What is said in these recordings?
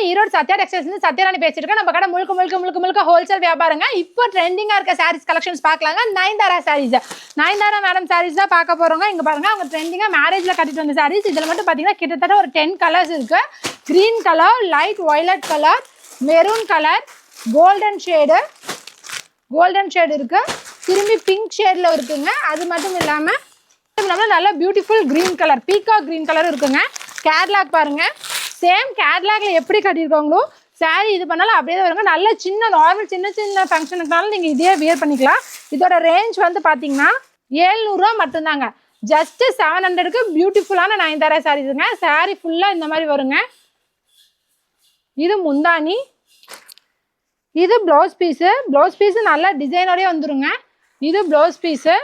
Erode Sathya textiles சத்யராணி பேசிட்டு இருக்கேன். நம்ம கடை முழுக்க ஹோல்சேல் வியாபாரங்க. இப்போ ட்ரெண்டிங்கா இருக்க சாரீஸ் கலெக்ஷன்ஸ் பார்க்கலாங்க. நயன்தாரா சாரீஸ், நயன்தாரா மேடம் சாரீஸ் தான் பார்க்க போறோங்க. இங்க பாருங்க, அவங்க ட்ரெண்டிங்கா மேரேஜ்ல கட்டிட்டு வந்த சாரீஸ். இதுல மட்டும் பாத்தீங்கன்னா கிட்டத்தட்ட ஒரு 10 கலர்ஸ் இருக்கு. Green colour, light violet colour, maroon colour, golden shade இருக்கு. திரும்பி பிங்க் ஷேட்ல இருக்குங்க. அது மட்டும் இல்லாம நல்ல beautiful green colour, peacock green colour இருக்குங்க. கேட்லாக் பாருங்க, சேம் கேட்லாக்ல எப்படி கட்டியிருக்காங்களோ சாரி இது பண்ணாலும் அப்படியே வருங்க. நல்ல சின்ன நார்மல் சின்ன ஃபங்க்ஷனுக்குனாலும் நீங்கள் இதே வியர் பண்ணிக்கலாம். இதோட ரேஞ்ச் வந்து பார்த்தீங்கன்னா 700 ரூபா மட்டும்தாங்க. ஜஸ்ட் 700க்கு பியூட்டிஃபுல்லான நயன்தாரா சாரீஸுங்க. சாரி ஃபுல்லாக இந்த மாதிரி வருங்க. இது முந்தானி, இது ப்ளவுஸ் பீஸு நல்லா டிசைனோடய வந்துருங்க. இது ப்ளவுஸ் பீஸு.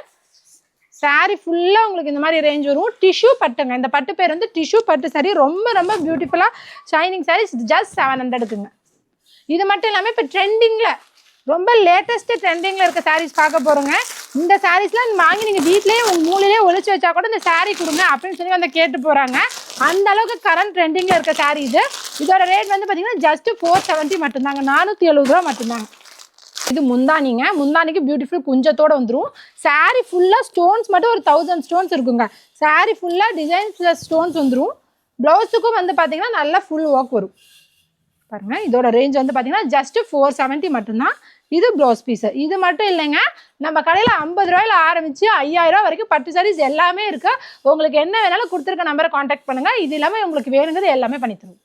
சாரி ஃபுல்லாக உங்களுக்கு இந்த மாதிரி ரேஞ்ச் வரும். டிஷ்யூ பட்டுங்க, இந்த பட்டு பேர் வந்து டிஷ்யூ பட்டு சாரி. ரொம்ப பியூட்டிஃபுல்லாக ஷைனிங் சாரீஸ். ஜஸ்ட் 700க்குங்க. இது மட்டும் இல்லாமல் இப்போ ட்ரெண்டிங்கில் ரொம்ப லேட்டஸ்ட் ட்ரெண்டிங்கில் இருக்க சாரீஸ் பார்க்க போகிறோங்க. இந்த சாரீஸ்லாம் வாங்கி நீங்கள் வீட்லேயே உங்கள் மூலையிலே ஒழிச்சு வச்சா கூட இந்த சாரீ கொடுங்க அப்படின்னு சொல்லி வந்து கேட்டு போகிறாங்க. அந்த அளவுக்கு கரண்ட் ட்ரெண்டிங்கில் இருக்க சாரீ இது. இதோட ரேட் வந்து பார்த்தீங்கன்னா ஜஸ்ட் 470 மட்டும்தாங்க. 470 ரூபா மட்டும்தாங்க. இது முந்தானிங்க. முந்தானிக்கு பியூட்டிஃபுல் குஞ்சத்தோடு வந்துடும். சாரீ ஃபுல்லாக ஸ்டோன்ஸ் மட்டும் ஒரு 1000 ஸ்டோன்ஸ் இருக்குங்க. சாரீ ஃபுல்லாக டிசைன்ஸ் ப்ளஸ் ஸ்டோன்ஸ் வந்துடும். ப்ளவுஸுக்கும் வந்து பார்த்தீங்கன்னா நல்லா ஃபுல் ஒர்க் வரும் பாருங்க. இதோட ரேஞ்ச் வந்து பார்த்தீங்கன்னா ஜஸ்ட் 470 மட்டும்தான். இது ப்ளவுஸ் பீஸு. இது மட்டும் இல்லைங்க, நம்ம கடையில் 50 ரூபாயில் ஆரம்பித்து 5000 ரூபா வரைக்கும் பட்டு சாரீஸ் எல்லாமே இருக்குது. உங்களுக்கு என்ன வேணாலும் கொடுத்துருக்க நம்பரை காண்டாக்ட் பண்ணுங்கள். இது இல்லாமல் உங்களுக்கு வேணுங்கிறது எல்லாமே பண்ணி தருவோம்.